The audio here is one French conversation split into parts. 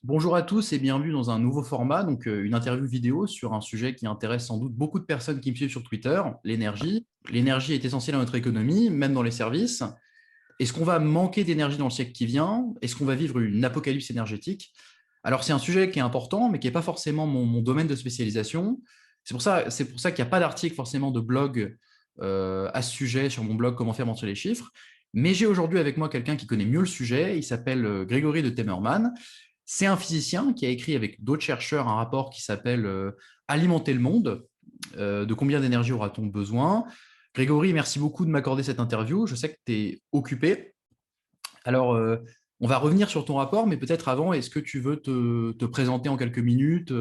Bonjour à tous et bienvenue dans un nouveau format, donc une interview vidéo sur un sujet qui intéresse sans doute beaucoup de personnes qui me suivent sur Twitter, l'énergie. L'énergie est essentielle à notre économie, même dans les services. Est-ce qu'on va manquer d'énergie dans le siècle qui vient? Est-ce qu'on va vivre une apocalypse énergétique? Alors c'est un sujet qui est important, mais qui n'est pas forcément mon domaine de spécialisation. C'est pour ça qu'il n'y a pas d'article forcément de blog à ce sujet sur mon blog Comment faire mentir les chiffres. Mais j'ai aujourd'hui avec moi quelqu'un qui connaît mieux le sujet. Il s'appelle Grégory de Temerman. C'est un physicien qui a écrit avec d'autres chercheurs un rapport qui s'appelle Alimenter le monde. De combien d'énergie aura-t-on besoin? Grégory, merci beaucoup de m'accorder cette interview. Je sais que tu es occupé. Alors, on va revenir sur ton rapport, mais peut-être avant, est-ce que tu veux te présenter en quelques minutes,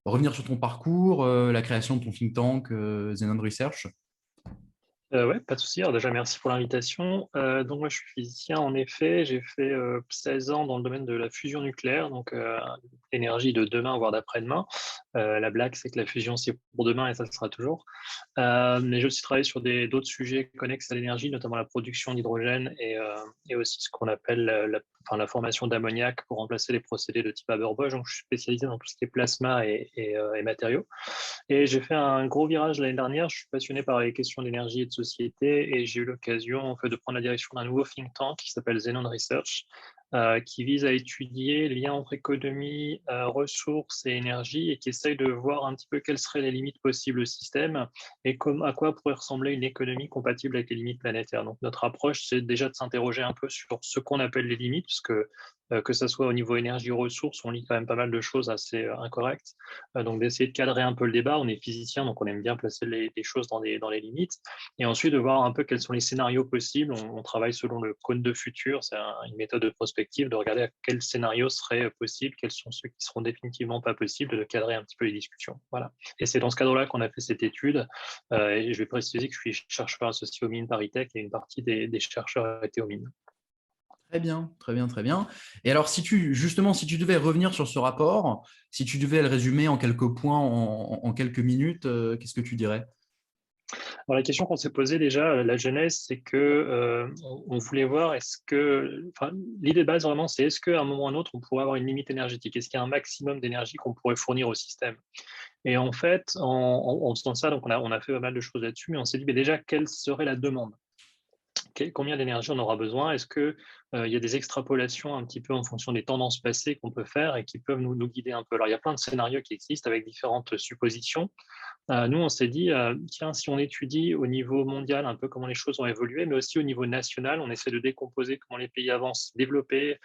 revenir sur ton parcours, la création de ton think tank, Zenon Research? Ouais, pas de souci. Alors déjà, merci pour l'invitation. Donc moi, je suis physicien, en effet. J'ai fait 16 ans dans le domaine de la fusion nucléaire, donc l'énergie de demain, voire d'après-demain. La blague, c'est que la fusion, c'est pour demain et ça le sera toujours. Mais j'ai aussi travaillé sur d'autres sujets connexes à l'énergie, notamment la production d'hydrogène et aussi ce qu'on appelle la formation d'ammoniac pour remplacer les procédés de type Haber-Bosch. Donc je suis spécialisé dans tout ce qui est plasma et matériaux. Et j'ai fait un gros virage l'année dernière. Je suis passionné par les questions d'énergie et de société et j'ai eu l'occasion en fait, de prendre la direction d'un nouveau think tank qui s'appelle Zenon Research, qui vise à étudier les liens entre économie, ressources et énergie et qui essaye de voir un petit peu quelles seraient les limites possibles au système et à quoi pourrait ressembler une économie compatible avec les limites planétaires. Donc notre approche, c'est déjà de s'interroger un peu sur ce qu'on appelle les limites, parce que ça soit au niveau énergie-ressources, on lit quand même pas mal de choses assez incorrectes. Donc d'essayer de cadrer un peu le débat. On est physicien, donc on aime bien placer les choses dans les limites. Et ensuite de voir un peu quels sont les scénarios possibles. On travaille selon le cône de futur, c'est une méthode de prospective, de regarder à quels scénarios seraient possibles, quels sont ceux qui seront définitivement pas possibles, de cadrer un petit peu les discussions. Voilà. Et c'est dans ce cadre-là qu'on a fait cette étude. Et je vais préciser que je suis chercheur associé au mines ParisTech et une partie des chercheurs étaient aux mines. Très bien, très bien, très bien. Et alors, si tu devais revenir sur ce rapport, si tu devais le résumer en quelques points, en quelques minutes, qu'est-ce que tu dirais? Alors, la question qu'on s'est posée déjà, la genèse, c'est que on voulait voir l'idée de base vraiment, c'est est-ce qu'à un moment ou à un autre, on pourrait avoir une limite énergétique? Est-ce qu'il y a un maximum d'énergie qu'on pourrait fournir au système? Et en fait, en faisant ça, donc on a fait pas mal de choses là-dessus, mais on s'est dit, mais déjà, quelle serait la demande? Combien d'énergie on aura besoin? Est-ce que il y a des extrapolations un petit peu en fonction des tendances passées qu'on peut faire et qui peuvent nous guider un peu? Alors, il y a plein de scénarios qui existent avec différentes suppositions. Nous, on s'est dit, tiens, si on étudie au niveau mondial un peu comment les choses ont évolué, mais aussi au niveau national, on essaie de décomposer comment les pays avancent, développés,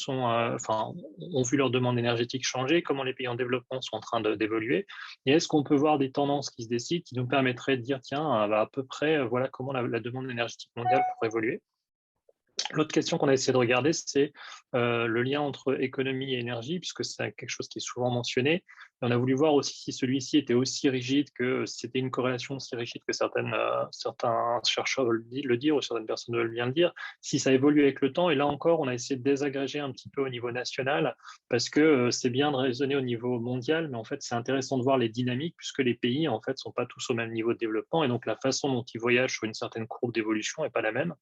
ont vu leur demande énergétique changer, comment les pays en développement sont en train d'évoluer. Et est-ce qu'on peut voir des tendances qui se décident, qui nous permettraient de dire, tiens, à peu près, voilà comment la demande énergétique mondiale pourrait évoluer. L'autre question qu'on a essayé de regarder, c'est le lien entre économie et énergie, puisque c'est quelque chose qui est souvent mentionné. Et on a voulu voir aussi si celui-ci était aussi rigide, que c'était une corrélation aussi rigide que certains chercheurs veulent le dire, ou certaines personnes veulent bien le dire, si ça évolue avec le temps. Et là encore, on a essayé de désagréger un petit peu au niveau national, parce que c'est bien de raisonner au niveau mondial, mais en fait, c'est intéressant de voir les dynamiques, puisque les pays, en fait, sont pas tous au même niveau de développement, et donc la façon dont ils voyagent sur une certaine courbe d'évolution n'est pas la même.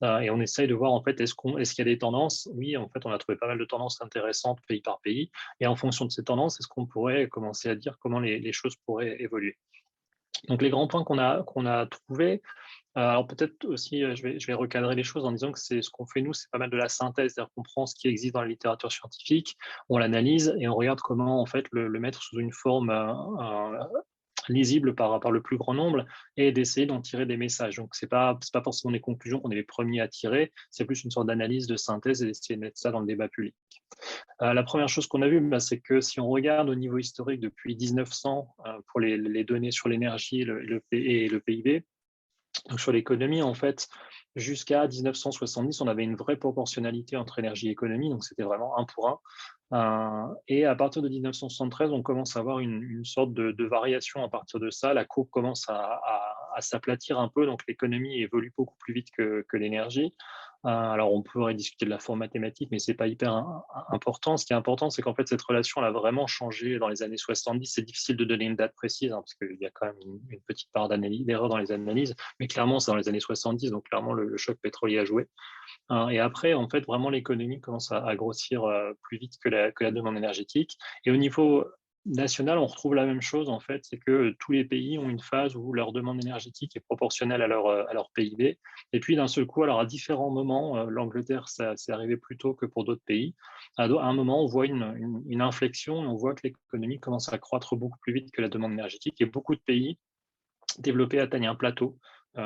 Et on essaye de voir en fait est-ce qu'il y a des tendances. Oui, en fait, on a trouvé pas mal de tendances intéressantes pays par pays. Et en fonction de ces tendances, est-ce qu'on pourrait commencer à dire comment les choses pourraient évoluer? Donc les grands points qu'on a trouvés, alors peut-être aussi, je vais recadrer les choses en disant que c'est ce qu'on fait nous, c'est pas mal de la synthèse, c'est-à-dire qu'on prend ce qui existe dans la littérature scientifique, on l'analyse et on regarde comment en fait le mettre sous une forme lisible par le plus grand nombre et d'essayer d'en tirer des messages. Donc, c'est pas forcément des conclusions qu'on est les premiers à tirer, c'est plus une sorte d'analyse, de synthèse et d'essayer de mettre ça dans le débat public. La première chose qu'on a vue, bah, c'est que si on regarde au niveau historique depuis 1900 pour les données sur l'énergie et le PIB, donc sur l'économie, en fait, jusqu'à 1970, on avait une vraie proportionnalité entre énergie et économie, donc c'était vraiment un pour un. Et à partir de 1973, on commence à avoir une sorte de variation à partir de ça. La courbe commence à s'aplatir un peu, donc l'économie évolue beaucoup plus vite que l'énergie. Alors, on pourrait discuter de la forme mathématique, mais c'est pas hyper important. Ce qui est important, c'est qu'en fait, cette relation, elle a vraiment changé dans les années 70. C'est difficile de donner une date précise, hein, parce qu'il y a quand même une petite part d'erreur dans les analyses, mais clairement, c'est dans les années 70, donc clairement, le choc pétrolier a joué. Et après, en fait, vraiment, l'économie commence à grossir plus vite que la demande énergétique. Et au niveau national, on retrouve la même chose, en fait, c'est que tous les pays ont une phase où leur demande énergétique est proportionnelle à leur PIB. Et puis, d'un seul coup, alors à différents moments, l'Angleterre, ça c'est arrivé plus tôt que pour d'autres pays. À un moment, on voit une inflexion, on voit que l'économie commence à croître beaucoup plus vite que la demande énergétique. Et beaucoup de pays développés atteignent un plateau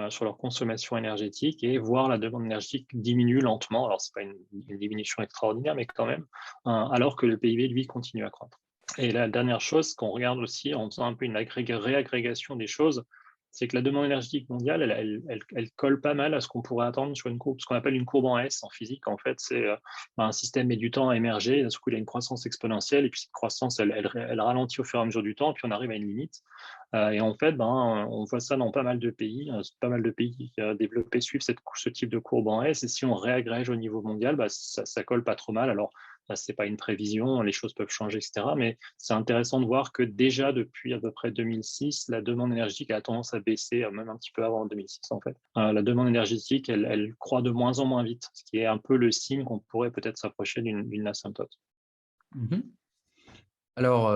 sur leur consommation énergétique et voir la demande énergétique diminuer lentement. Alors, ce n'est pas une diminution extraordinaire, mais quand même, alors que le PIB, lui, continue à croître. Et la dernière chose qu'on regarde aussi en faisant un peu une réagrégation des choses, c'est que la demande énergétique mondiale, elle colle pas mal à ce qu'on pourrait attendre sur une courbe, ce qu'on appelle une courbe en S en physique. En fait, c'est un système met du temps à émerger, et d'un coup, il a une croissance exponentielle, et puis cette croissance, elle ralentit au fur et à mesure du temps, et puis on arrive à une limite. Et en fait, on voit ça dans pas mal de pays. Pas mal de pays développés suivent ce type de courbe en S, et si on réagrège au niveau mondial, ça colle pas trop mal. Alors, c'est pas une prévision, les choses peuvent changer, etc. Mais c'est intéressant de voir que déjà depuis à peu près 2006, la demande énergétique a tendance à baisser, même un petit peu avant 2006 en fait. La demande énergétique, elle croît de moins en moins vite, ce qui est un peu le signe qu'on pourrait peut-être s'approcher d'une asymptote. Mhm. Alors,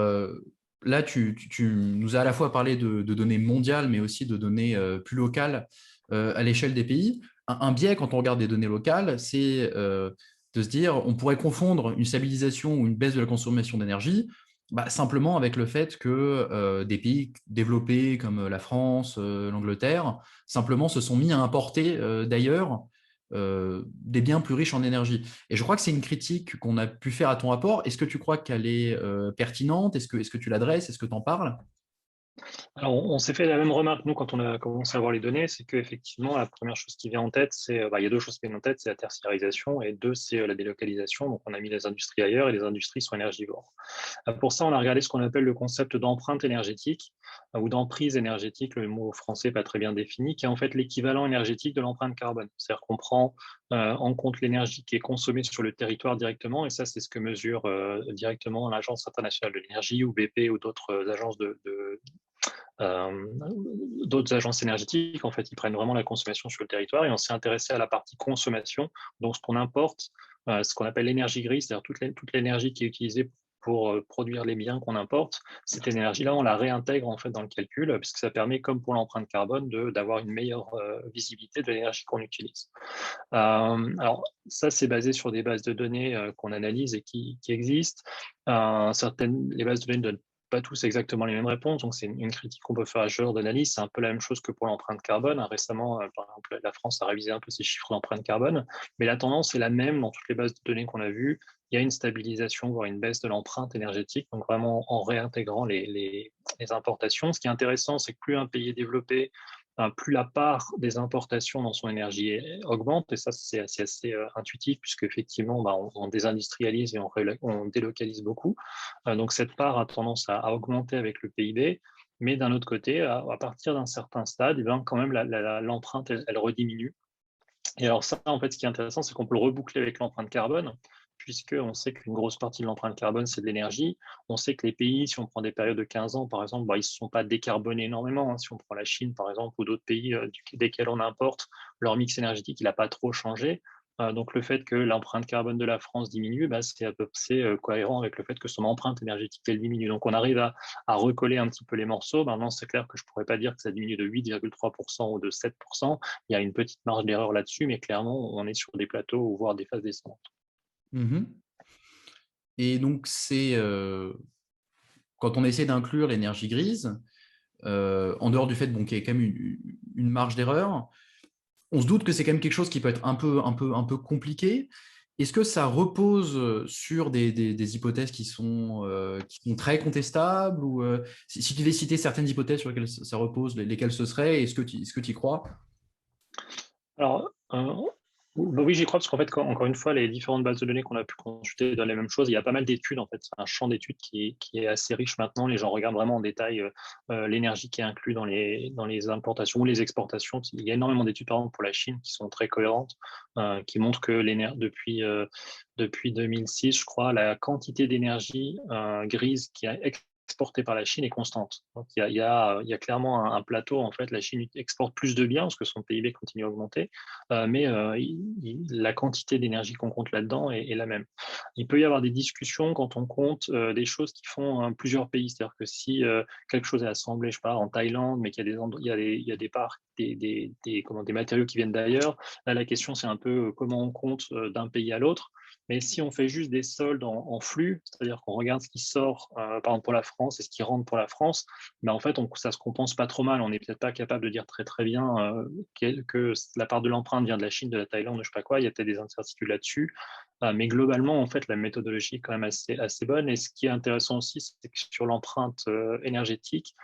là, tu nous as à la fois parlé de données mondiales, mais aussi de données plus locales à l'échelle des pays. Un biais, quand on regarde des données locales, c'est de se dire on pourrait confondre une stabilisation ou une baisse de la consommation d'énergie simplement avec le fait que des pays développés comme la France, l'Angleterre, simplement se sont mis à importer d'ailleurs des biens plus riches en énergie. Et je crois que c'est une critique qu'on a pu faire à ton rapport. Est-ce que tu crois qu'elle est pertinente? Est-ce que tu l'adresses? Est-ce que tu en parles? Alors, on s'est fait la même remarque, nous, quand on a commencé à voir les données, c'est qu'effectivement, la première chose qui vient en tête, c'est, il y a deux choses qui viennent en tête, c'est la tertiarisation et deux, c'est la délocalisation. Donc, on a mis les industries ailleurs et les industries sont énergivores. Pour ça, on a regardé ce qu'on appelle le concept d'empreinte énergétique ou d'emprise énergétique, le mot français pas très bien défini, qui est en fait l'équivalent énergétique de l'empreinte carbone. C'est-à-dire qu'on prend en compte l'énergie qui est consommée sur le territoire directement, et ça, c'est ce que mesure directement l'Agence internationale de l'énergie ou BP ou d'autres agences euh, d'autres agences énergétiques. En fait, ils prennent vraiment la consommation sur le territoire et on s'est intéressé à la partie consommation, donc ce qu'on importe, ce qu'on appelle l'énergie grise, c'est-à-dire toute l'énergie qui est utilisée pour produire les biens qu'on importe. Cette énergie-là, on la réintègre en fait dans le calcul, puisque ça permet, comme pour l'empreinte carbone, d'avoir une meilleure visibilité de l'énergie qu'on utilise. Alors, ça, c'est basé sur des bases de données qu'on analyse et qui existent. Les bases de données donnent pas tous exactement les mêmes réponses, donc c'est une critique qu'on peut faire à ce genre d'analyse. C'est un peu la même chose que pour l'empreinte carbone. Récemment, par exemple, la France a révisé un peu ses chiffres d'empreinte carbone, mais la tendance est la même dans toutes les bases de données qu'on a vues. Il y a une stabilisation, voire une baisse de l'empreinte énergétique, donc vraiment en réintégrant les importations. Ce qui est intéressant, c'est que plus un pays est développé, plus la part des importations dans son énergie augmente, et ça c'est assez intuitif, puisque effectivement on désindustrialise et on délocalise beaucoup. Donc cette part a tendance à augmenter avec le PIB, mais d'un autre côté, à partir d'un certain stade, quand même l'empreinte elle rediminue. Et alors ça, en fait, ce qui est intéressant, c'est qu'on peut le reboucler avec l'empreinte carbone, puisqu'on sait qu'une grosse partie de l'empreinte carbone, c'est de l'énergie. On sait que les pays, si on prend des périodes de 15 ans, par exemple, ils ne se sont pas décarbonés énormément, hein. Si on prend la Chine, par exemple, ou d'autres pays desquels on importe, leur mix énergétique, il n'a pas trop changé. Donc le fait que l'empreinte carbone de la France diminue, c'est à peu près cohérent avec le fait que son empreinte énergétique, elle diminue. Donc on arrive à recoller un petit peu les morceaux. Maintenant, c'est clair que je ne pourrais pas dire que ça diminue de 8,3% ou de 7%. Il y a une petite marge d'erreur là-dessus, mais clairement, on est sur des plateaux ou voire des phases descendantes. Mhm. Et donc, c'est quand on essaie d'inclure l'énergie grise, en dehors du fait qu'il y ait quand même une marge d'erreur, on se doute que c'est quand même quelque chose qui peut être un peu compliqué. Est-ce que ça repose sur des hypothèses qui sont très contestables ou si tu devais citer certaines hypothèses sur lesquelles ça repose, lesquelles ce seraient, est-ce que tu y crois? Alors, Bah oui, j'y crois parce qu'en fait, encore une fois, les différentes bases de données qu'on a pu consulter donnent les mêmes choses. Il y a pas mal d'études, en fait. C'est un champ d'études qui est assez riche maintenant. Les gens regardent vraiment en détail l'énergie qui est inclue dans les importations ou les exportations. Il y a énormément d'études, par exemple, pour la Chine qui sont très cohérentes, qui montrent que depuis 2006, je crois, la quantité d'énergie grise qui est exportée par la Chine est constante. Donc, il y a clairement un plateau. En fait, la Chine exporte plus de biens parce que son PIB continue à augmenter, mais la quantité d'énergie qu'on compte là-dedans est la même. Il peut y avoir des discussions quand on compte des choses qui font plusieurs pays. C'est-à-dire que si quelque chose est assemblé, je sais pas, en Thaïlande, mais qu'il y a il y a des parts, des matériaux qui viennent d'ailleurs, là, la question, c'est un peu comment on compte d'un pays à l'autre. Mais si on fait juste des soldes en flux, c'est-à-dire qu'on regarde ce qui sort, par exemple pour la France et ce qui rentre pour la France, ben en fait, ça se compense pas trop mal. On n'est peut-être pas capable de dire très très bien que la part de l'empreinte vient de la Chine, de la Thaïlande, je sais pas quoi. Il y a peut-être des incertitudes là-dessus. Mais globalement, en fait, la méthodologie est quand même assez bonne. Et ce qui est intéressant aussi, c'est que sur l'empreinte énergétique,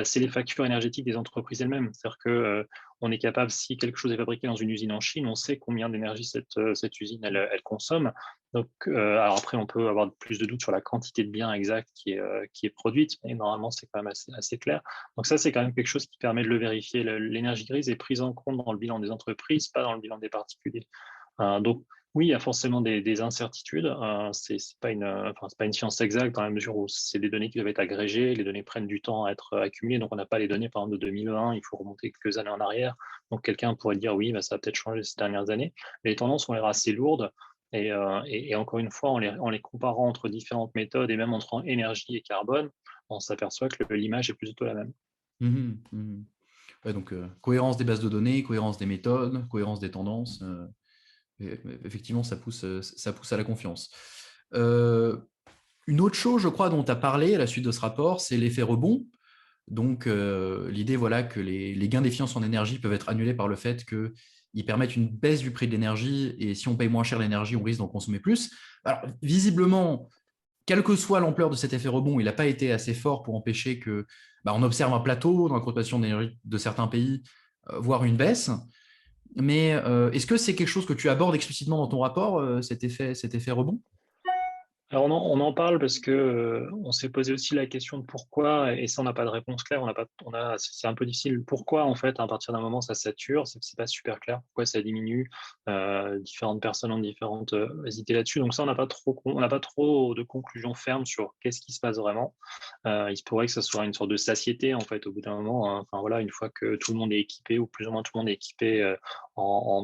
c'est les factures énergétiques des entreprises elles-mêmes. C'est-à-dire que on est capable, si quelque chose est fabriqué dans une usine en Chine, on sait combien d'énergie cette usine elle consomme. Donc, alors après, on peut avoir plus de doutes sur la quantité de biens exacte qui est produite, mais normalement, c'est quand même assez clair. Donc ça, c'est quand même quelque chose qui permet de le vérifier. L'énergie grise est prise en compte dans le bilan des entreprises, pas dans le bilan des particuliers. Donc oui, il y a forcément des incertitudes. C'est pas c'est pas une science exacte dans la mesure où c'est des données qui doivent être agrégées. Les données prennent du temps à être accumulées. Donc on n'a pas les données, par exemple, de 2020. Il faut remonter quelques années en arrière. Donc quelqu'un pourrait dire oui, ça a peut-être changé ces dernières années. Mais les tendances ont l'air assez lourdes. Et encore une fois, en les comparant entre différentes méthodes et même entre énergie et carbone, on s'aperçoit que l'image est plutôt la même. Mhm, mhm. Ouais, donc, cohérence des bases de données, cohérence des méthodes, cohérence des tendances. Effectivement, ça pousse à la confiance. Une autre chose, je crois, dont tu as parlé à la suite de ce rapport, c'est l'effet rebond. Donc, l'idée, voilà, que les gains d'efficience en énergie peuvent être annulés par le fait qu'ils permettent une baisse du prix de l'énergie, et si on paye moins cher l'énergie, on risque d'en consommer plus. Alors, visiblement, quelle que soit l'ampleur de cet effet rebond, il n'a pas été assez fort pour empêcher que on observe un plateau dans la consommation d'énergie de certains pays, voire une baisse. Mais est-ce que c'est quelque chose que tu abordes explicitement dans ton rapport, cet effet rebond? Alors on en parle parce que on s'est posé aussi la question de pourquoi, et ça on n'a pas de réponse claire. C'est un peu difficile. Pourquoi en fait à partir d'un moment ça sature, c'est pas super clair. Pourquoi ça diminue? Différentes personnes ont différentes idées là-dessus. Donc ça on n'a pas trop de conclusions fermes sur qu'est-ce qui se passe vraiment. Il se pourrait que ce soit une sorte de satiété en fait au bout d'un moment, hein. Enfin voilà, une fois que tout le monde est équipé ou plus ou moins tout le monde est équipé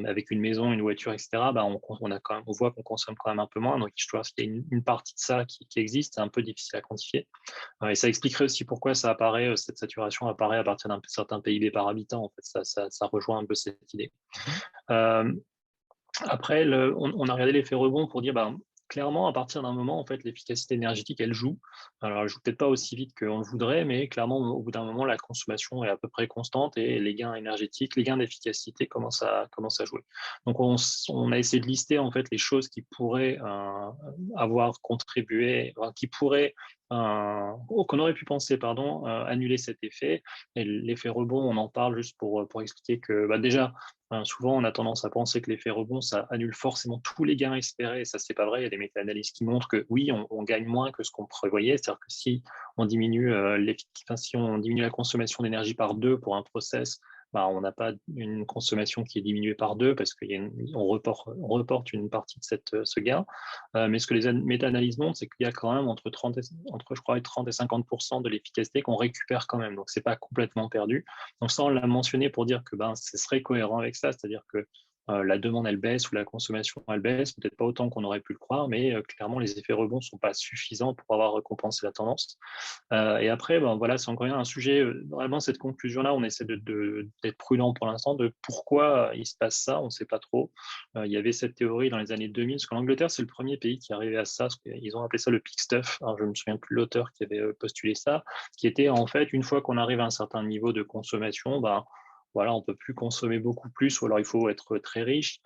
avec une maison, une voiture, etc. On voit qu'on consomme quand même un peu moins. Donc je pense qu'il y a une partie de ça qui existe, c'est un peu difficile à quantifier. Et ça expliquerait aussi pourquoi cette saturation apparaît à partir d'un certain PIB par habitant. En fait, ça rejoint un peu cette idée. Mhm. Euh, Après, on a regardé l'effet rebond pour dire, clairement, à partir d'un moment, en fait, l'efficacité énergétique, elle joue. Alors, elle joue peut-être pas aussi vite qu'on le voudrait, mais clairement, au bout d'un moment, la consommation est à peu près constante et les gains énergétiques, les gains d'efficacité commencent à jouer. Donc, on a essayé de lister, en fait, les choses qui pourraient avoir contribué, qui pourraient, qu'on aurait pu penser, pardon, annuler cet effet. Et l'effet rebond, on en parle juste pour expliquer que, déjà, souvent, on a tendance à penser que l'effet rebond, ça annule forcément tous les gains espérés. Et ça, c'est pas vrai. Il y a des méta-analyses qui montrent que oui, on gagne moins que ce qu'on prévoyait. C'est-à-dire que si on diminue si on diminue la consommation d'énergie par deux pour un process, on n'a pas une consommation qui est diminuée par deux parce qu'on reporte une partie de ce gain. Mais ce que les méta-analyses montrent, c'est qu'il y a quand même je crois, 30 et 50% de l'efficacité qu'on récupère quand même. Donc, c'est pas complètement perdu. Donc ça, on l'a mentionné pour dire que ce serait cohérent avec ça, c'est-à-dire que la demande, elle baisse ou la consommation, elle baisse, peut-être pas autant qu'on aurait pu le croire, mais clairement, les effets rebonds ne sont pas suffisants pour avoir récompensé la tendance. Et après, voilà, c'est encore un sujet, vraiment, cette conclusion-là, on essaie d'être prudent pour l'instant, de pourquoi il se passe ça, on ne sait pas trop. Il y avait cette théorie dans les années 2000, parce qu'en Angleterre, c'est le premier pays qui est arrivé à ça, parce qu'ils ont appelé ça le peak stuff. Alors, je ne me souviens plus de l'auteur qui avait postulé ça, qui était en fait, une fois qu'on arrive à un certain niveau de consommation, voilà, on peut plus consommer beaucoup plus, ou alors il faut être très riche,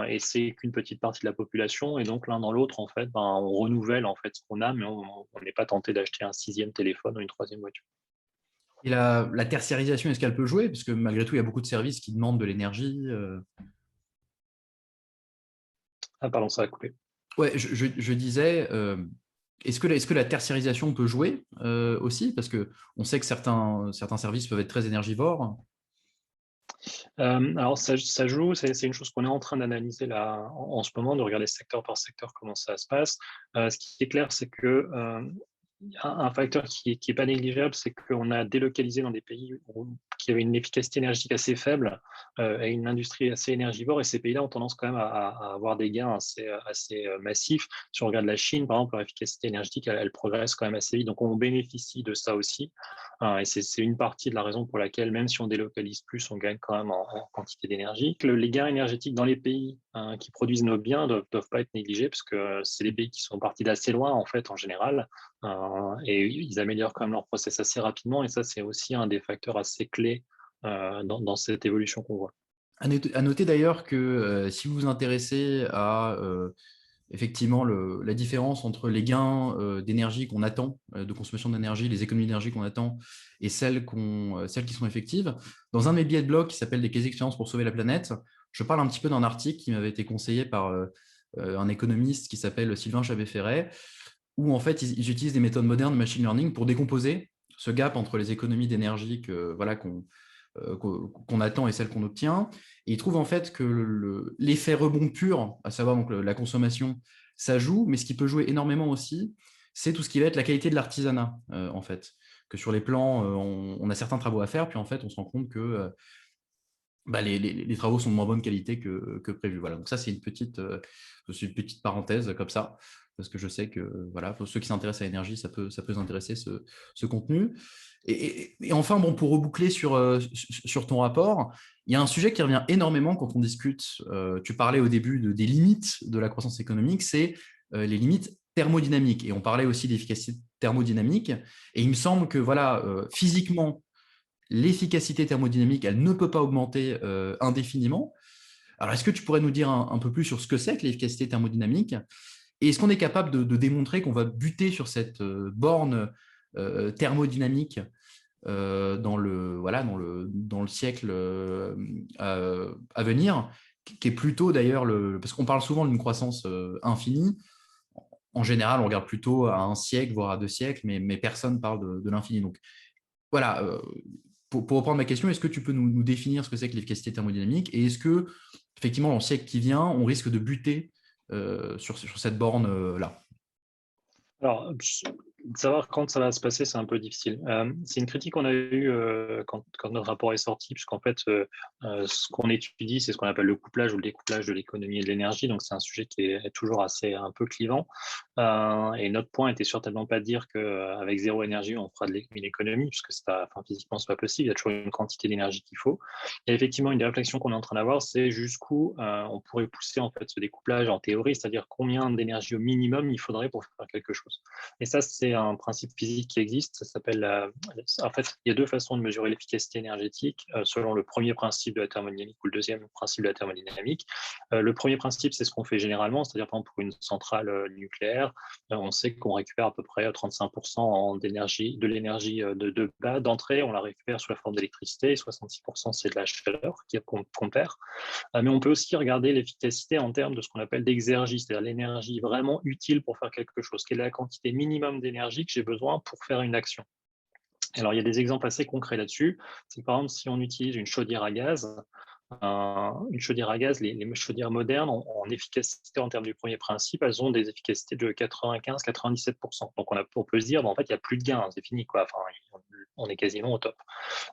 et c'est qu'une petite partie de la population, et donc l'un dans l'autre, en fait, on renouvelle en fait ce qu'on a, mais on n'est pas tenté d'acheter un sixième téléphone ou une troisième voiture. Et la tertiarisation, est-ce qu'elle peut jouer? Parce que malgré tout, il y a beaucoup de services qui demandent de l'énergie. Ah, pardon, ça a coupé. Ouais, je disais, est-ce que la tertiarisation peut jouer aussi? Parce qu'on sait que certains services peuvent être très énergivores. Alors ça joue, c'est une chose qu'on est en train d'analyser là en ce moment, de regarder secteur par secteur comment ça se passe. Ce qui est clair, c'est que, un facteur qui est pas négligeable, c'est qu'on a délocalisé dans des pays qui avaient une efficacité énergétique assez faible, et une industrie assez énergivore, et ces pays-là ont tendance quand même à avoir des gains assez massifs. Si on regarde la Chine, par exemple, leur efficacité énergétique, elle progresse quand même assez vite, donc on bénéficie de ça aussi. Et c'est une partie de la raison pour laquelle, même si on délocalise plus, on gagne quand même en quantité d'énergie. Les gains énergétiques dans les pays qui produisent nos biens ne doivent pas être négligés, parce que c'est des pays qui sont partis d'assez loin, en fait, en général, et ils améliorent quand même leur process assez rapidement, et ça, c'est aussi un des facteurs assez clés dans cette évolution qu'on voit. À noter d'ailleurs que si vous vous intéressez à effectivement la différence entre les gains d'énergie qu'on attend, de consommation d'énergie, les économies d'énergie qu'on attend et celles qui sont effectives, dans un de mes billets de blog qui s'appelle Des expériences pour sauver la planète, je parle un petit peu d'un article qui m'avait été conseillé par un économiste qui s'appelle Sylvain Chabet-Ferret, où en fait ils utilisent des méthodes modernes de machine learning pour décomposer ce gap entre les économies d'énergie qu'on attend et celles qu'on obtient. Et ils trouvent en fait que l'effet rebond pur, à savoir donc la consommation, ça joue, mais ce qui peut jouer énormément aussi, c'est tout ce qui va être la qualité de l'artisanat, en fait. Que sur les plans, on a certains travaux à faire, puis en fait, on se rend compte que les travaux sont de moins bonne qualité que prévu. Voilà. Donc ça, c'est une petite parenthèse comme ça, parce que je sais que voilà, pour ceux qui s'intéressent à l'énergie, ça peut intéresser ce contenu. Et enfin, bon, pour reboucler sur ton rapport, il y a un sujet qui revient énormément quand on discute. Tu parlais au début des limites de la croissance économique, c'est les limites thermodynamiques. Et on parlait aussi d'efficacité thermodynamique. Et il me semble que voilà, physiquement, l'efficacité thermodynamique, elle ne peut pas augmenter indéfiniment. Alors, est-ce que tu pourrais nous dire un peu plus sur ce que c'est que l'efficacité thermodynamique? Et est-ce qu'on est capable de démontrer qu'on va buter sur cette borne thermodynamique dans le siècle à venir, qui est plutôt d'ailleurs parce qu'on parle souvent d'une croissance infinie. En général, on regarde plutôt à un siècle, voire à 2 siècles, mais personne ne parle de l'infini. Donc voilà, pour reprendre ma question, est-ce que tu peux nous définir ce que c'est que l'efficacité thermodynamique et est-ce que, effectivement, dans le siècle qui vient, on risque de buter sur cette borne-là? Alors, savoir quand ça va se passer, c'est un peu difficile. C'est une critique qu'on a eue quand notre rapport est sorti, puisqu'en fait, ce qu'on étudie, c'est ce qu'on appelle le couplage ou le découplage de l'économie et de l'énergie. Donc, c'est un sujet qui est toujours un peu clivant. Et notre point était certainement pas de dire qu'avec zéro énergie, on fera une économie, puisque physiquement, c'est pas possible. Il y a toujours une quantité d'énergie qu'il faut. Et effectivement, une des réflexions qu'on est en train d'avoir, c'est jusqu'où on pourrait pousser en fait ce découplage en théorie, c'est-à-dire combien d'énergie au minimum il faudrait pour faire quelque chose. Et ça, c'est un principe physique qui existe. Ça s'appelle en fait, il y a deux façons de mesurer l'efficacité énergétique selon le premier principe de la thermodynamique ou le deuxième principe de la thermodynamique. Le premier principe, c'est ce qu'on fait généralement, c'est-à-dire par exemple pour une centrale nucléaire, on sait qu'on récupère à peu près 35% de l'énergie de bas d'entrée, on la récupère sous la forme d'électricité, 66% c'est de la chaleur qu'on perd. Mais on peut aussi regarder l'efficacité en termes de ce qu'on appelle d'exergie, c'est-à-dire l'énergie vraiment utile pour faire quelque chose. Quelle est la quantité minimum d'énergie que j'ai besoin pour faire une action? Alors, il y a des exemples assez concrets là-dessus. C'est par exemple, si on utilise une chaudière à gaz, les chaudières modernes, en efficacité en termes du premier principe, elles ont des efficacités de 95-97%. Donc, on peut se dire, en fait, il n'y a plus de gain, c'est fini, quoi. Enfin, on est quasiment au top.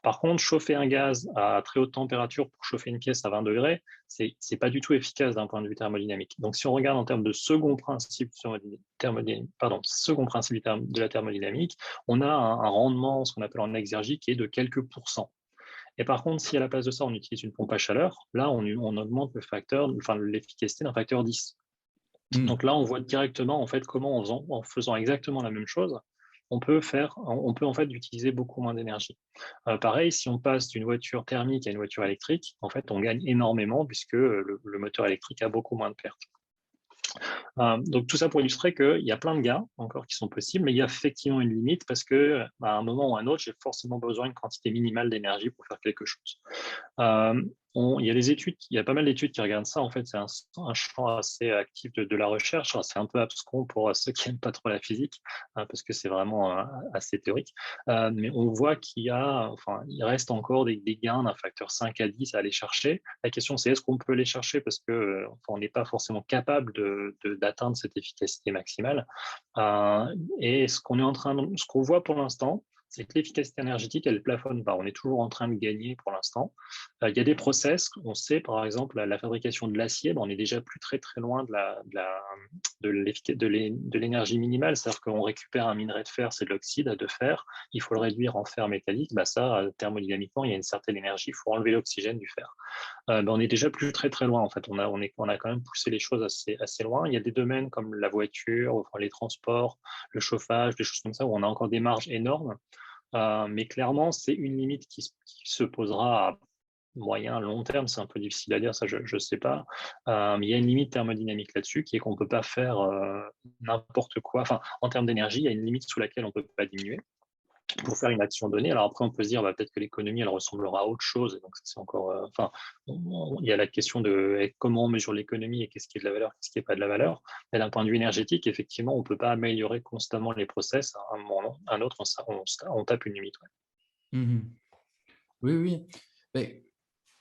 Par contre, chauffer un gaz à très haute température pour chauffer une pièce à 20 degrés, c'est pas du tout efficace d'un point de vue thermodynamique. Donc, si on regarde en termes de second principe de la thermodynamique, on a un rendement, ce qu'on appelle en exergie, qui est de quelques pourcents. Et par contre, si à la place de ça, on utilise une pompe à chaleur, là, on augmente l'efficacité d'un facteur 10. Donc là, on voit directement en fait comment en faisant exactement la même chose, on peut en fait utiliser beaucoup moins d'énergie. Pareil, si on passe d'une voiture thermique à une voiture électrique, en fait, on gagne énormément puisque le moteur électrique a beaucoup moins de pertes. Donc tout ça pour illustrer qu'il y a plein de gains encore qui sont possibles, mais il y a effectivement une limite parce que à un moment ou à un autre, j'ai forcément besoin d'une quantité minimale d'énergie pour faire quelque chose. il y a des études, il y a pas mal d'études qui regardent ça. En fait, c'est un champ assez actif de la recherche. Alors, c'est un peu abscon pour ceux qui n'aiment pas trop la physique, hein, parce que c'est vraiment assez théorique. Mais on voit il reste encore des gains d'un facteur 5 à 10 à aller chercher. La question, c'est est-ce qu'on peut les chercher parce que on n'est pas forcément capable d'atteindre cette efficacité maximale. Et ce qu'on voit pour l'instant, c'est que l'efficacité énergétique, elle plafonne pas. On est toujours en train de gagner pour l'instant. Il y a des process, on sait par exemple la fabrication de l'acier, on est déjà plus très très loin de l'énergie minimale, c'est-à-dire qu'on récupère un minerai de fer, c'est de l'oxyde de fer, il faut le réduire en fer métallique, ça thermodynamiquement il y a une certaine énergie, il faut enlever l'oxygène du fer. On est déjà plus très très loin en fait, on a quand même poussé les choses assez loin. Il y a des domaines comme la voiture, enfin, les transports, le chauffage, des choses comme ça où on a encore des marges énormes. Mais clairement, c'est une limite qui se posera à moyen, long terme. C'est un peu difficile à dire, ça, je ne sais pas. Mais il y a une limite thermodynamique là-dessus qui est qu'on ne peut pas faire n'importe quoi. Enfin, en termes d'énergie, il y a une limite sous laquelle on ne peut pas diminuer pour faire une action donnée. Alors après, on peut se dire peut-être que l'économie, elle ressemblera à autre chose. Donc, c'est encore. Il y a la question de comment on mesure l'économie et qu'est-ce qui est de la valeur, qu'est-ce qui n'est pas de la valeur. Mais d'un point de vue énergétique, effectivement, on ne peut pas améliorer constamment les process. À un moment, à un autre, on tape une limite. Ouais. Oui, oui. Mais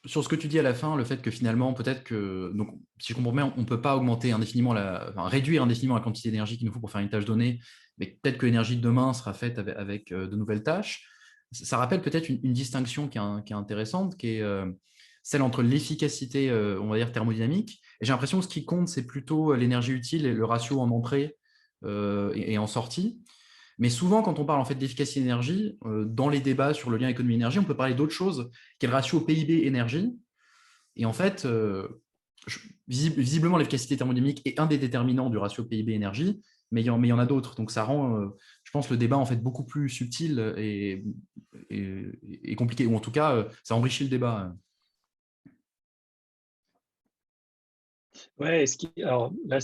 sur ce que tu dis à la fin, le fait que finalement, peut-être que, donc, si je comprends bien, on ne peut pas augmenter indéfiniment réduire indéfiniment la quantité d'énergie qu'il nous faut pour faire une tâche donnée, mais peut-être que l'énergie de demain sera faite avec de nouvelles tâches. Ça rappelle peut-être une distinction qui est intéressante, qui est celle entre l'efficacité, on va dire, thermodynamique. Et j'ai l'impression que ce qui compte, c'est plutôt l'énergie utile et le ratio en entrée et en sortie. Mais souvent, quand on parle en fait d'efficacité d'énergie, dans les débats sur le lien économie-énergie, on peut parler d'autre chose, qui est le ratio PIB-énergie. Et en fait, visiblement, l'efficacité thermodynamique est un des déterminants du ratio PIB-énergie, mais il y en a d'autres. Donc ça rend, je pense, le débat en fait beaucoup plus subtil et compliqué, ou en tout cas, ça enrichit le débat. Ouais, alors là,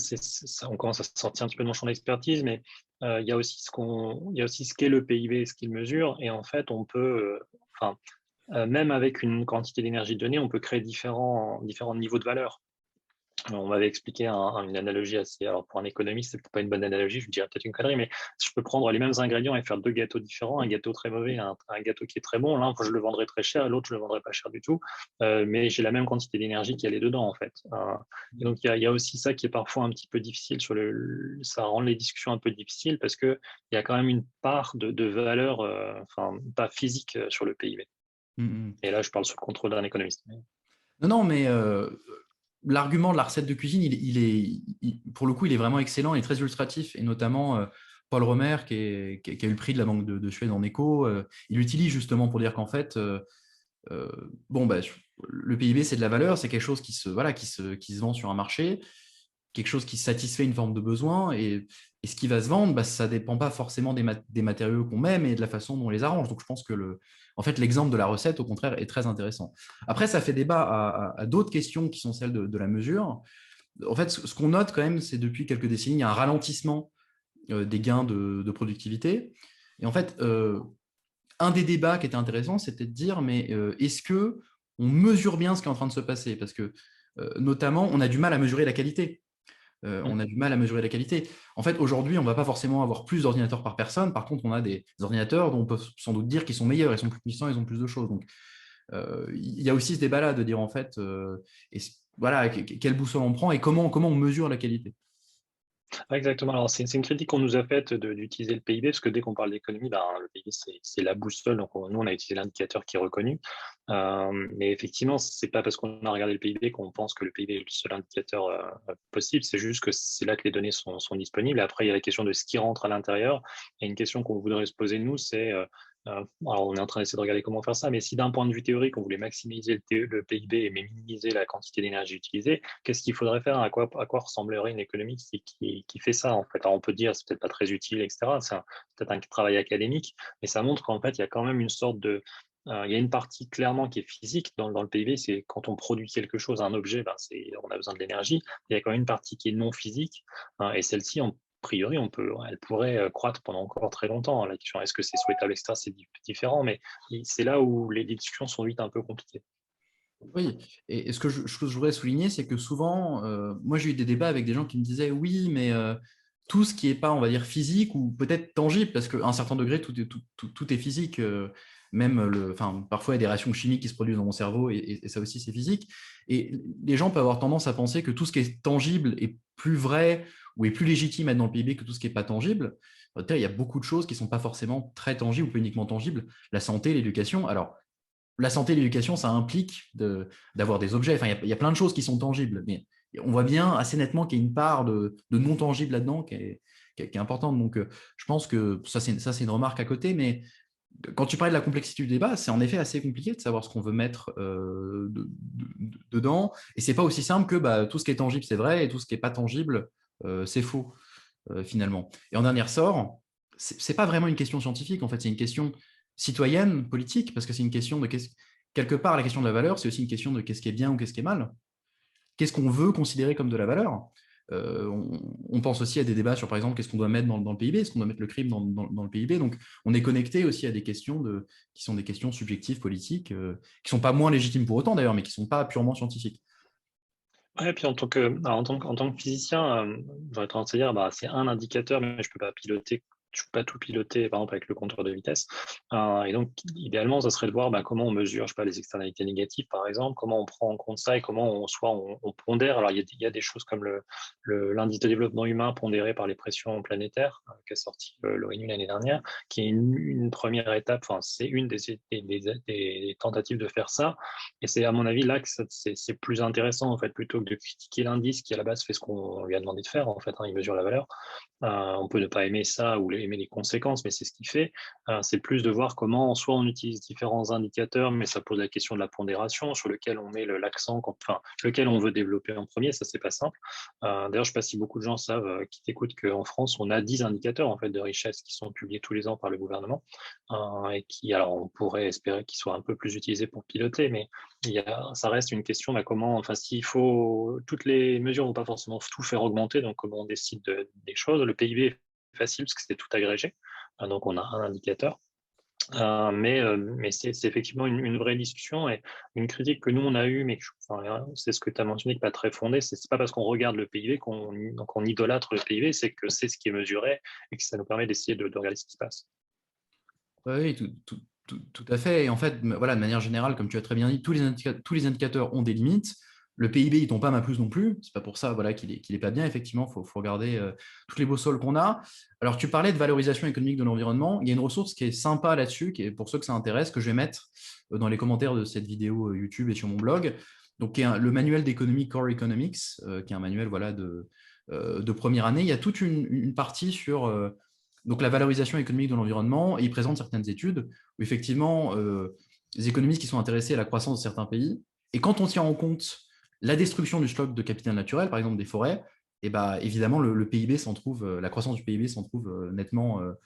on commence à sortir un petit peu de mon champ d'expertise, mais il y a aussi ce qu'est le PIB, ce qu'il mesure, et en fait, on peut, même avec une quantité d'énergie donnée, on peut créer différents niveaux de valeur. On m'avait expliqué une analogie assez. Alors, pour un économiste, c'est peut-être pas une bonne analogie, je dirais peut-être une connerie, mais je peux prendre les mêmes ingrédients et faire deux gâteaux différents, un gâteau très mauvais, un gâteau qui est très bon. L'un, je le vendrai très cher, et l'autre, je le vendrai pas cher du tout. Mais j'ai la même quantité d'énergie qui allait dedans, en fait. Et donc, il y a aussi ça qui est parfois un petit peu difficile ça rend les discussions un peu difficiles parce qu'il y a quand même une part de valeur, pas physique sur le PIB. Et là, je parle sous le contrôle d'un économiste. Non, non, mais l'argument de la recette de cuisine, pour le coup, il est vraiment excellent et très illustratif. Et notamment, Paul Romer, qui a eu le prix de la Banque de Suède en éco, il l'utilise justement pour dire qu'en fait, le PIB, c'est de la valeur, c'est quelque chose qui se vend sur un marché, quelque chose qui satisfait une forme de besoin. Et ce qui va se vendre, ça ne dépend pas forcément des matériaux qu'on met, mais de la façon dont on les arrange. Donc, je pense que l'exemple de la recette, au contraire, est très intéressant. Après, ça fait débat à d'autres questions qui sont celles de la mesure. En fait, ce qu'on note quand même, c'est depuis quelques décennies, il y a un ralentissement des gains de productivité. Et en fait, un des débats qui était intéressant, c'était de dire, mais est-ce que on mesure bien ce qui est en train de se passer? Parce que, notamment, on a du mal à mesurer la qualité. On a du mal à mesurer la qualité. En fait, aujourd'hui, on ne va pas forcément avoir plus d'ordinateurs par personne. Par contre, on a des ordinateurs dont on peut sans doute dire qu'ils sont meilleurs, ils sont plus puissants, ils ont plus de choses. Donc, il y a aussi ce débat-là de dire, en fait, voilà, quelle boussole on prend et comment on mesure la qualité. Exactement. Alors, c'est une critique qu'on nous a faite d'utiliser le PIB, parce que dès qu'on parle d'économie, le PIB, c'est la boussole. Donc, nous, on a utilisé l'indicateur qui est reconnu. Mais effectivement, c'est pas parce qu'on a regardé le PIB qu'on pense que le PIB est le seul indicateur possible. C'est juste que c'est là que les données sont disponibles. Et après, il y a la question de ce qui rentre à l'intérieur. Et une question qu'on voudrait se poser, nous, c'est alors, on est en train d'essayer de regarder comment faire ça, mais si d'un point de vue théorique, on voulait maximiser le PIB mais minimiser la quantité d'énergie utilisée, qu'est-ce qu'il faudrait faire? À quoi ressemblerait une économie qui fait ça, en fait? Alors, on peut dire c'est peut-être pas très utile, etc. C'est peut-être un travail académique, mais ça montre qu'en fait, il y a quand même une sorte de. Il y a une partie clairement qui est physique dans le PIB, c'est quand on produit quelque chose, un objet, on a besoin de l'énergie. Il y a quand même une partie qui est non physique, et celle-ci, priori, elle pourrait croître pendant encore très longtemps. La question, est-ce que c'est souhaitable, etc., c'est différent, mais c'est là où les discussions sont vite un peu compliquées. Oui, et ce que je voudrais souligner, c'est que souvent, moi j'ai eu des débats avec des gens qui me disaient oui, mais tout ce qui n'est pas, on va dire, physique ou peut-être tangible, parce qu'à un certain degré, tout est physique, même enfin, parfois il y a des réactions chimiques qui se produisent dans mon cerveau et ça aussi c'est physique. Et les gens peuvent avoir tendance à penser que tout ce qui est tangible est plus vrai ou est plus légitime à être dans le PIB que tout ce qui n'est pas tangible. Il y a beaucoup de choses qui ne sont pas forcément très tangibles ou pas uniquement tangibles. La santé, l'éducation. Alors, la santé et l'éducation, ça implique d'avoir des objets. Enfin, il y a plein de choses qui sont tangibles, mais on voit bien assez nettement qu'il y a une part de non tangible là-dedans qui est importante. Donc, je pense que ça, c'est une remarque à côté, mais quand tu parlais de la complexité du débat, c'est en effet assez compliqué de savoir ce qu'on veut mettre dedans. Et c'est pas aussi simple que tout ce qui est tangible, c'est vrai, et tout ce qui n'est pas tangible, c'est faux, finalement. Et en dernier ressort, c'est pas vraiment une question scientifique, en fait, c'est une question citoyenne, politique, parce que c'est une question de quelque part, la question de la valeur, c'est aussi une question de qu'est-ce qui est bien ou qu'est-ce qui est mal. Qu'est-ce qu'on veut considérer comme de la valeur. On pense aussi à des débats sur, par exemple, qu'est-ce qu'on doit mettre dans le PIB, est-ce qu'on doit mettre le crime dans le PIB. Donc, on est connecté aussi à des questions qui sont des questions subjectives, politiques, qui ne sont pas moins légitimes pour autant d'ailleurs, mais qui ne sont pas purement scientifiques. Ouais, puis en tant que physicien, j'aurais tendance à dire, bah, c'est un indicateur, mais je peux pas tout piloter, par exemple avec le compteur de vitesse. Et donc, idéalement, ça serait de voir comment on mesure, je sais pas, les externalités négatives, par exemple, comment on prend en compte ça et comment on pondère. Alors, il y a des choses comme l'indice de développement humain pondéré par les pressions planétaires, qu'a sorti l'ONU l'année dernière, qui est une première étape. Enfin, c'est une des tentatives de faire ça. Et c'est à mon avis là que c'est plus intéressant en fait, plutôt que de critiquer l'indice qui à la base fait ce qu'on lui a demandé de faire en fait, hein, il mesure la valeur. On peut ne pas aimer ça ou aimer les conséquences, mais c'est ce qu'il fait. C'est plus de voir comment soit on utilise différents indicateurs, mais ça pose la question de la pondération sur lequel on met l'accent, enfin lequel on veut développer en premier, ça c'est pas simple. D'ailleurs, je ne sais pas si beaucoup de gens savent qui t'écoutent qu'en France on a 10 indicateurs en fait de richesse qui sont publiés tous les ans par le gouvernement et qui, alors on pourrait espérer qu'ils soient un peu plus utilisés pour piloter, mais ça reste une question de comment, enfin, s'il faut, toutes les mesures ne vont pas forcément tout faire augmenter, donc comment on décide des choses. Le PIB est facile parce que c'est tout agrégé, donc on a un indicateur. Mais c'est effectivement une vraie discussion et une critique que nous on a eue, mais enfin, c'est ce que tu as mentionné qui n'est pas très fondé. C'est pas parce qu'on regarde le PIB qu'on idolâtre le PIB, c'est que c'est ce qui est mesuré et que ça nous permet d'essayer de regarder ce qui se passe. Oui, tout à fait. Et en fait, voilà, de manière générale, comme tu as très bien dit, tous les indicateurs ont des limites. Le PIB, il ne tombe pas ma plus non plus. C'est pas pour ça voilà, qu'il est pas bien. Effectivement, il faut regarder toutes les boussoles qu'on a. Alors, tu parlais de valorisation économique de l'environnement. Il y a une ressource qui est sympa là-dessus, qui est pour ceux que ça intéresse, que je vais mettre dans les commentaires de cette vidéo YouTube et sur mon blog. Donc, qui est le manuel d'économie Core Economics, qui est un manuel voilà, de première année. Il y a toute une partie sur donc la valorisation économique de l'environnement, et il présente certaines études où effectivement, les économistes qui sont intéressés à la croissance de certains pays, et quand on tient en compte la destruction du stock de capital naturel, par exemple des forêts, et évidemment, le PIB s'en trouve, la croissance du PIB s'en trouve nettement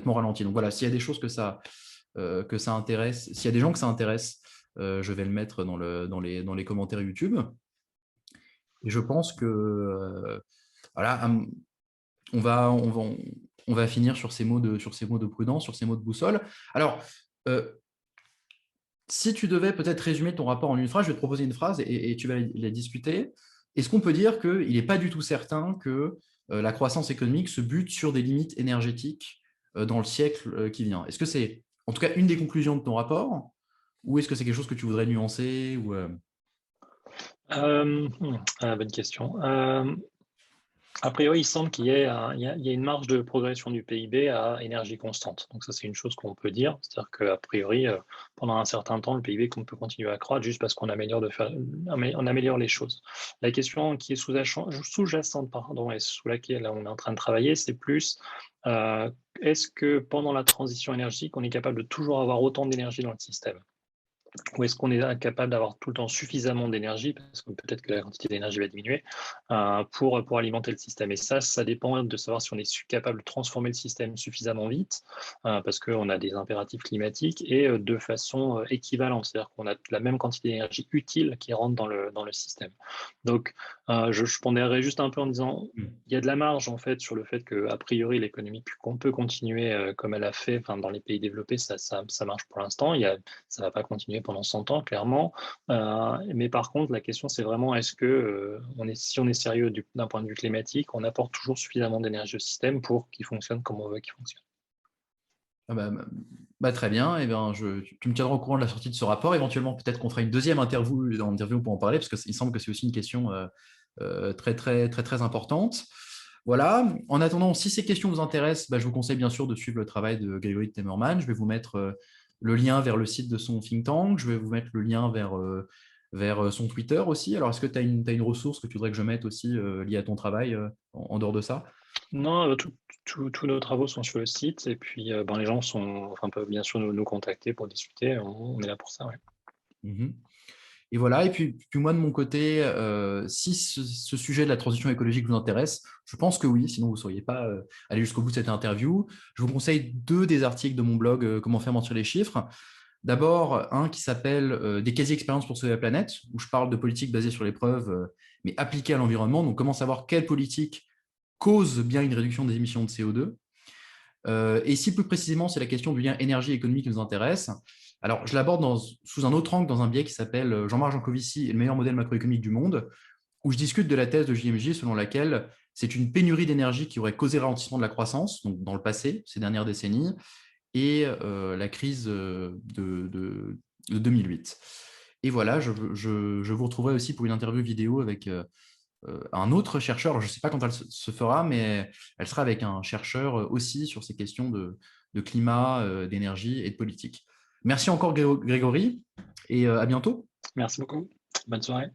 ralentie. Donc voilà, s'il y a des choses que ça intéresse, s'il y a des gens que ça intéresse, je vais le mettre dans les commentaires YouTube. Et je pense que voilà, on va, on va, on va finir sur ces mots de prudence, sur ces mots de boussole. Alors, si tu devais peut-être résumer ton rapport en une phrase, je vais te proposer une phrase et tu vas la discuter. Est-ce qu'on peut dire qu'il n'est pas du tout certain que la croissance économique se bute sur des limites énergétiques dans le siècle qui vient? Est-ce que c'est en tout cas une des conclusions de ton rapport ou est-ce que c'est quelque chose que tu voudrais nuancer ou, Bonne question. A priori, il semble qu'il y ait une marge de progression du PIB à énergie constante. Donc ça, c'est une chose qu'on peut dire. C'est-à-dire qu'a priori, pendant un certain temps, le PIB peut continuer à croître juste parce qu'on on améliore les choses. La question qui est sous-jacente, pardon, et sous laquelle on est en train de travailler, c'est plus est-ce que pendant la transition énergétique, on est capable de toujours avoir autant d'énergie dans le système? Ou est-ce qu'on est capable d'avoir tout le temps suffisamment d'énergie, parce que peut-être que la quantité d'énergie va diminuer, pour alimenter le système. Et ça dépend de savoir si on est capable de transformer le système suffisamment vite, parce qu'on a des impératifs climatiques, et de façon équivalente, c'est-à-dire qu'on a la même quantité d'énergie utile qui rentre dans le système. Donc, je pondérerais juste un peu en disant, il y a de la marge en fait sur le fait qu'a priori l'économie peut continuer comme elle a fait, enfin, dans les pays développés, ça marche pour l'instant. Ça ne va pas continuer pendant 100 ans, clairement. Mais par contre, la question, c'est vraiment est-ce que si on est sérieux d'un point de vue climatique, on apporte toujours suffisamment d'énergie au système pour qu'il fonctionne comme on veut qu'il fonctionne. Ah très bien. Eh bien, tu me tiendras au courant de la sortie de ce rapport. Éventuellement, peut-être qu'on fera une deuxième interview pour en parler, parce qu'il semble que c'est aussi une question très, très, très, très importante. Voilà. En attendant, si ces questions vous intéressent, je vous conseille bien sûr de suivre le travail de Grégory Temmerman. Je vais vous mettre le lien vers le site de son think tank. Je vais vous mettre le lien vers son Twitter aussi. Alors, est-ce que tu as une ressource que tu voudrais que je mette aussi liée à ton travail en dehors de ça? Non, tous nos travaux sont sur le site et puis les gens peuvent bien sûr nous contacter pour discuter. On est là pour ça, ouais. Mhm. Et voilà, et puis moi de mon côté, si ce sujet de la transition écologique vous intéresse, je pense que oui, sinon vous ne seriez pas allé jusqu'au bout de cette interview. Je vous conseille 2 des articles de mon blog Comment faire mentir les chiffres. D'abord, un qui s'appelle Des quasi-expériences pour sauver la planète, où je parle de politique basée sur les preuves, mais appliquée à l'environnement. Donc, comment savoir quelle politique cause bien une réduction des émissions de CO2. Et si plus précisément, c'est la question du lien énergie économique qui nous intéresse. Alors, je l'aborde sous un autre angle dans un biais qui s'appelle Jean-Marc Jancovici et le meilleur modèle macroéconomique du monde, où je discute de la thèse de JMJ selon laquelle c'est une pénurie d'énergie qui aurait causé le ralentissement de la croissance, donc dans le passé, ces dernières décennies, et la crise de 2008. Et voilà, je vous retrouverai aussi pour une interview vidéo avec un autre chercheur. Alors, je ne sais pas quand elle se fera, mais elle sera avec un chercheur aussi sur ces questions de climat, d'énergie et de politique. Merci encore Grégory et à bientôt. Merci beaucoup. Bonne soirée.